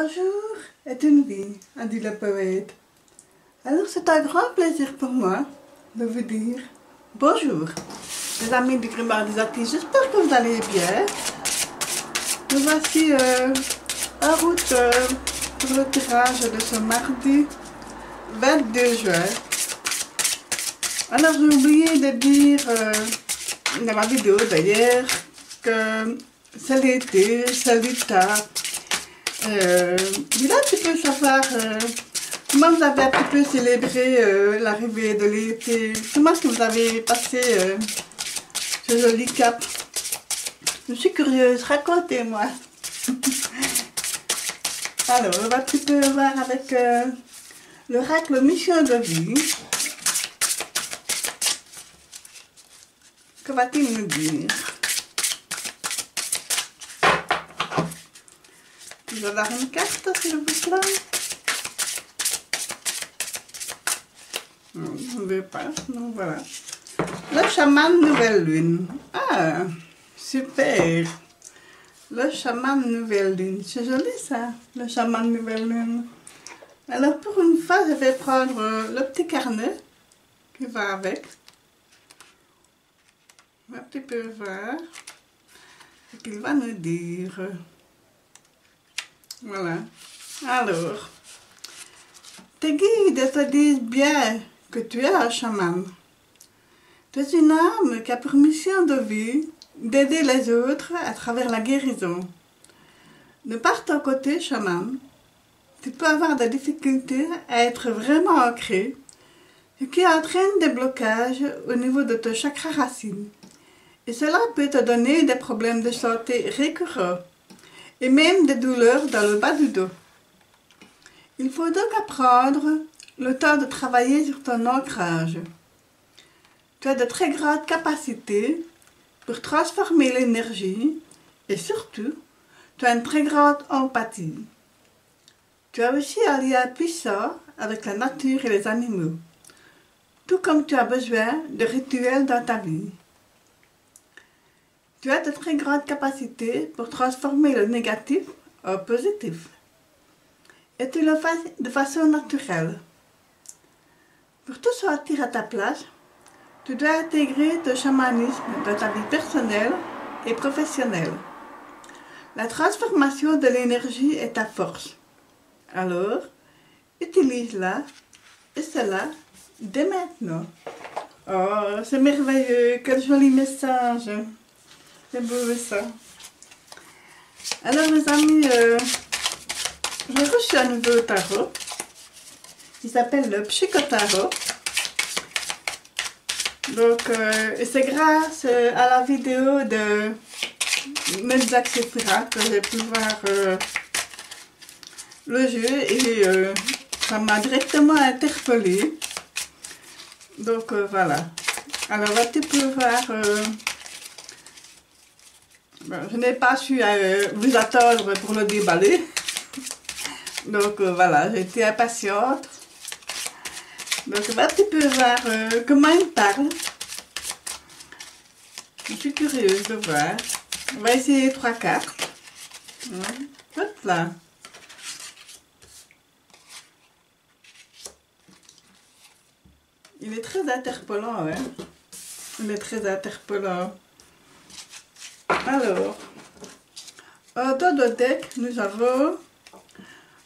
Un jour est une vie, a dit le poète. Alors c'est un grand plaisir pour moi de vous dire bonjour, les amis du Grimoire des Artistes. J'espère que vous allez bien. Nous voici en route pour le tirage de ce mardi 22 juin. Alors j'ai oublié de dire dans ma vidéo d'ailleurs que c'est l'été, c'est l'état. Je voulais un petit peu savoir comment vous avez un petit peu célébré l'arrivée de l'été. Comment est-ce que vous avez passé ce joli cap? Je suis curieuse, racontez-moi. Alors, on va un petit peu voir avec l'oracle Mission de vie. Que va-t-il nous dire? Je vais avoir une carte, s'il vous plaît. Non, je ne veux pas. Donc voilà. Le chaman nouvelle lune. Ah, super. Le chaman nouvelle lune. C'est joli ça, le chaman nouvelle lune. Alors pour une fois, je vais prendre le petit carnet qui va avec. Un petit peu voir ce qu'il va nous dire. Voilà. Alors, tes guides te disent bien que tu es un chaman. Tu es une âme qui a pour mission de vie d'aider les autres à travers la guérison. De par ton côté, chaman, tu peux avoir des difficultés à être vraiment ancré, ce qui entraîne des blocages au niveau de ton chakra racine. Et cela peut te donner des problèmes de santé récurrents et même des douleurs dans le bas du dos. Il faut donc apprendre le temps de travailler sur ton ancrage. Tu as de très grandes capacités pour transformer l'énergie et surtout, tu as une très grande empathie. Tu as aussi un lien puissant avec la nature et les animaux, tout comme tu as besoin de rituels dans ta vie. Tu as de très grandes capacités pour transformer le négatif en positif. Et tu le fais de façon naturelle. Pour te sentir à ta place, tu dois intégrer ton chamanisme dans ta vie personnelle et professionnelle. La transformation de l'énergie est ta force. Alors, utilise-la et cela dès maintenant. Oh, c'est merveilleux, quel joli message. C'est beau ça. Alors les amis, j'ai reçu un nouveau tarot. Il s'appelle le Psychotarot. Donc, et c'est grâce à la vidéo de Medzak Sephira que j'ai pu voir le jeu et ça m'a directement interpellée. Donc voilà. Alors on va un petit peu voir. Je n'ai pas su vous attendre pour le déballer. Donc voilà, j'ai été impatiente. Donc on va un petit peu voir comment il parle. Je suis curieuse de voir. On va essayer 3 cartes. Hop là. Il est très interpellant, hein. Il est très interpellant. Alors, au dos de deck, nous avons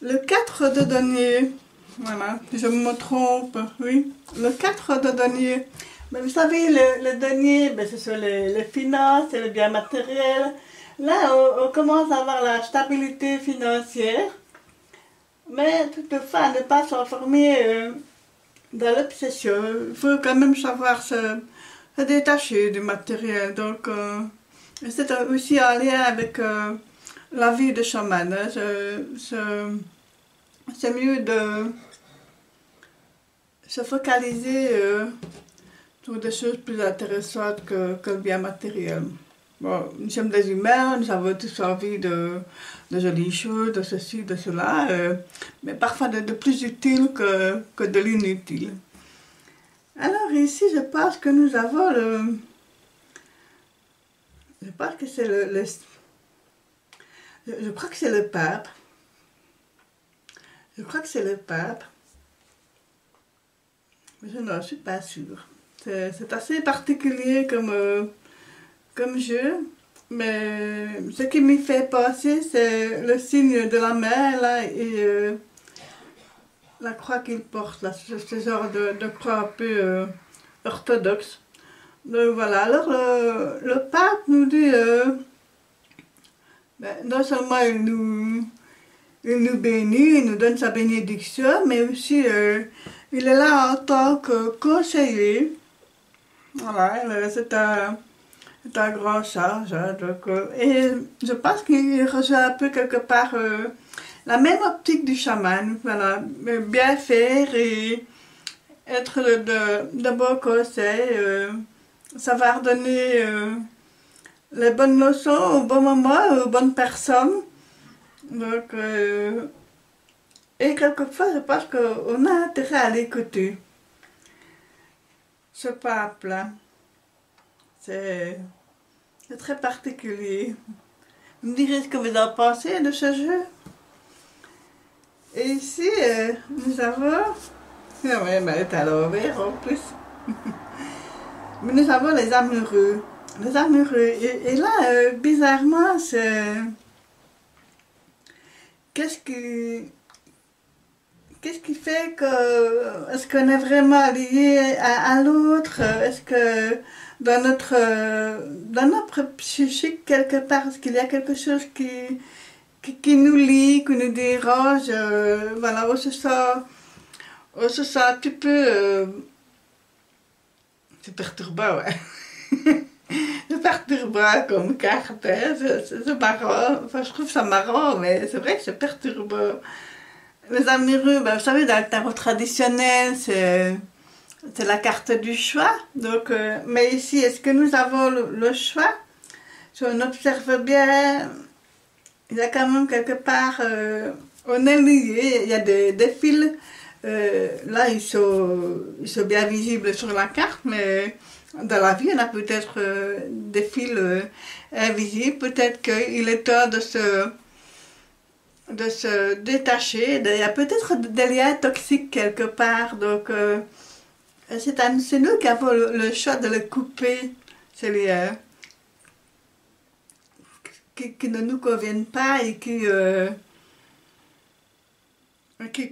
le 4 de denier. Voilà, je me trompe, oui. Le 4 de denier. Mais vous savez, le denier, ben, ce sont les finances et le bien matériel. Là, on commence à avoir la stabilité financière. Mais toutefois, ne pas s'enfermer dans l'obsession. Il faut quand même savoir se détacher du matériel. Donc, c'est aussi en lien avec la vie de chaman. Hein. C'est mieux de se focaliser sur des choses plus intéressantes que le bien matériel. Bon, nous sommes des humains, nous avons tous envie de jolies choses, de ceci, de cela, mais parfois de plus utile que de l'inutile. Alors ici, je pense que nous avons le... Je pense que c'est je crois que c'est le pape. Je crois que c'est le pape, mais je n'en suis pas sûre. C'est assez particulier comme jeu, mais ce qui m'y fait penser, c'est le signe de la main là, et la croix qu'il porte, là, ce genre de croix un peu orthodoxe. Donc voilà, alors le pape nous dit, non seulement il nous bénit, il nous donne sa bénédiction, mais aussi il est là en tant que conseiller. Voilà, c'est un grand charge. Hein, donc, et je pense qu'il rejoint un peu quelque part la même optique du chaman. Voilà, bien faire et être de bons conseils, savoir donner les bonnes leçons au bon moment, aux bonnes personnes. Donc, et quelquefois, je pense qu'on a intérêt à l'écouter. Ce pape-là, c'est très particulier. Vous me direz ce que vous en pensez de ce jeu. Et ici, nous avons... Ah ouais, mais elle est à l'envers en plus. Mais nous avons les amoureux. Les amoureux. Et là, bizarrement, c'est... Qu'est-ce qui fait que... Est-ce qu'on est vraiment lié à l'autre? Est-ce que dans notre psychique, quelque part, est-ce qu'il y a quelque chose qui nous lie, qui nous dérange? Voilà, on se sent un petit peu... c'est perturbant, ouais. C'est perturbant comme carte, hein. C'est marrant. Enfin, je trouve ça marrant, mais c'est vrai que c'est perturbant. Les amoureux, ben, vous savez, dans le tarot traditionnel, c'est la carte du choix. Donc, mais ici, est-ce que nous avons le choix? Si on observe bien, il y a quand même quelque part, on est lié, il y a des fils. Là, ils sont bien visibles sur la carte, mais dans la vie, on a peut-être des fils invisibles. Peut-être qu'il est temps de se détacher. Il y a peut-être des liens toxiques quelque part. Donc, c'est nous qui avons le choix de les couper, ces liens qui ne nous conviennent pas et qui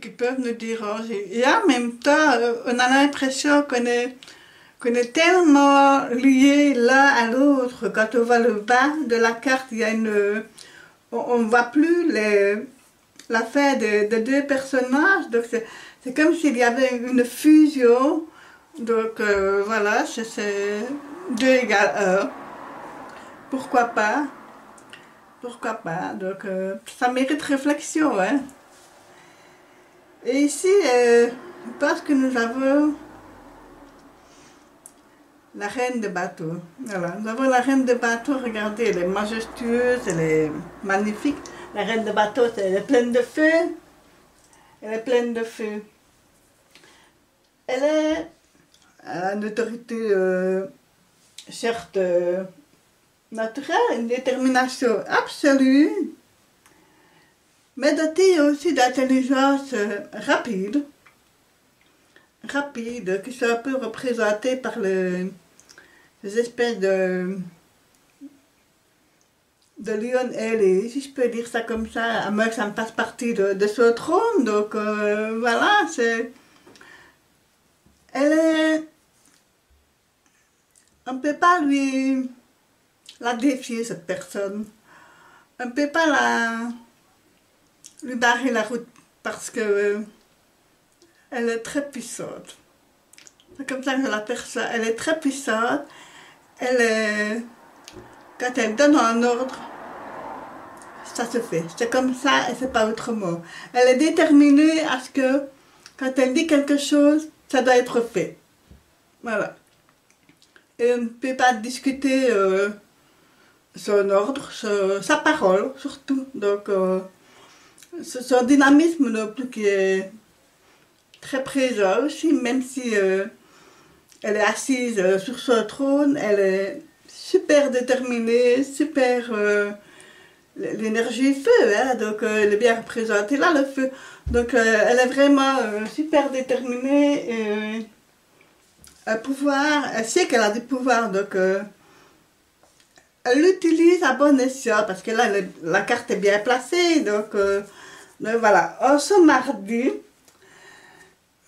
peuvent nous déranger. Et en même temps, on a l'impression qu'on est tellement liés l'un à l'autre. Quand on voit le bas de la carte, il y a on ne voit plus la fin de deux personnages. Donc c'est comme s'il y avait une fusion. Donc voilà, c'est 2 égale 1. Pourquoi pas? Pourquoi pas? Donc ça mérite réflexion, hein. Et ici, je pense que nous avons la reine de bateau. Voilà, nous avons la reine de bateau, regardez, elle est majestueuse, elle est magnifique. La reine de bateau, elle est pleine de feu. Elle est pleine de feu. Elle a une autorité, certes, naturelle, une détermination absolue, mais dotée aussi d'intelligence rapide, qui sont un peu représentées par les espèces de lion ailé, si je peux dire ça comme ça, à moins que ça me fasse partie de son trône. Donc voilà, on ne peut pas la défier, cette personne. On ne peut pas lui barrer la route parce que elle est très puissante. C'est comme ça que je l'aperçois. Elle est très puissante. Quand elle donne un ordre, ça se fait. C'est comme ça et c'est pas autrement. Elle est déterminée à ce que, quand elle dit quelque chose, ça doit être fait. Voilà. Et on ne peut pas discuter son ordre, sa parole surtout. Donc, son dynamisme non plus qui est très présent aussi, même si elle est assise sur son trône, elle est super déterminée, super l'énergie feu, hein, donc elle est bien représentée là, le feu. Donc elle est vraiment super déterminée et elle sait qu'elle a du pouvoir, donc elle l'utilise à bon escient parce que là la carte est bien placée, donc voilà. En ce mardi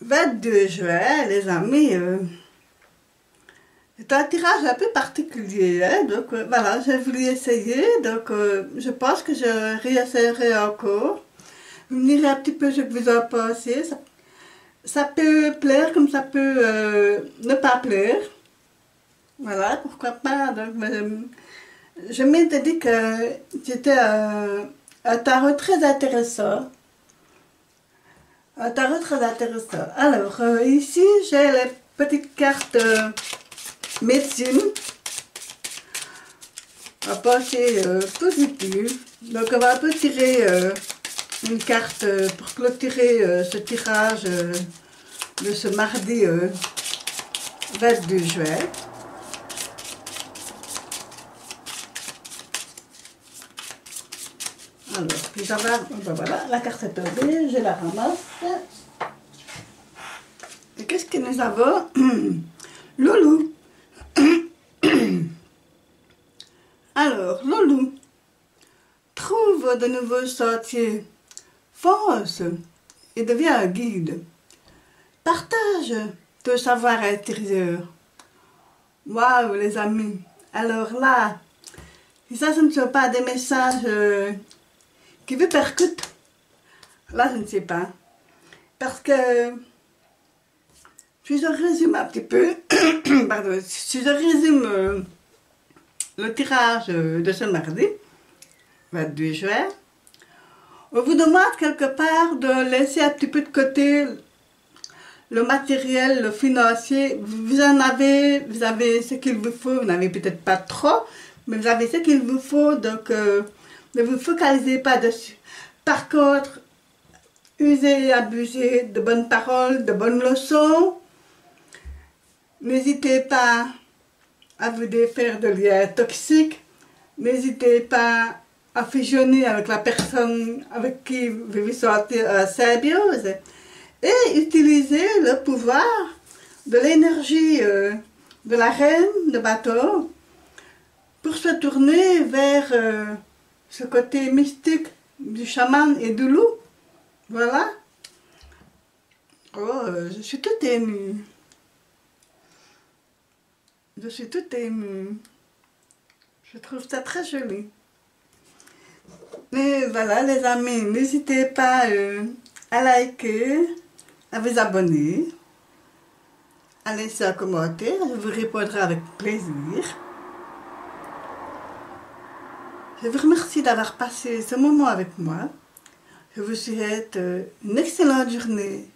22 juin, les amis, c'est un tirage un peu particulier, hein, donc voilà, j'ai voulu essayer, donc je pense que je réessayerai encore. Vous me direz un petit peu ce que vous en pensez, ça peut plaire comme ça peut ne pas plaire, voilà, pourquoi pas, donc je m'étais dit que c'était un tarot très intéressant. Un tarot très intéressant. Alors, ici, j'ai les petites cartes médecine. On va passer positive. Donc, on va un peu tirer une carte pour clôturer ce tirage de ce mardi 22 juin. Alors, puis ben voilà, la carte est tombée, je la ramasse. Et qu'est-ce que nous avons? Loulou. Alors, Loulou, trouve de nouveaux sentiers, fonce et deviens un guide. Partage ton savoir intérieur. Waouh, les amis. Alors là, si ça, ce ne sont pas des messages qui vous percutent, là, je ne sais pas. Parce que, si je résume un petit peu, pardon, si je résume le tirage de ce mardi, 22 juin, on vous demande quelque part de laisser un petit peu de côté le matériel, le financier. Vous avez ce qu'il vous faut, vous n'avez peut-être pas trop, mais vous avez ce qu'il vous faut, donc ne vous focalisez pas dessus. Par contre, usez et abusez de bonnes paroles, de bonnes leçons. N'hésitez pas à vous défaire de liens toxiques. N'hésitez pas à fusionner avec la personne avec qui vous vous sentez en symbiose. Et utilisez le pouvoir de l'énergie de la reine de bateau pour se tourner vers ce côté mystique du chaman et du loup. Voilà. Oh, je suis toute émue. Je suis toute émue. Je trouve ça très joli. Et voilà les amis, n'hésitez pas à liker, à vous abonner, à laisser un commentaire, je vous répondrai avec plaisir. Je vous remercie d'avoir passé ce moment avec moi. Je vous souhaite une excellente journée.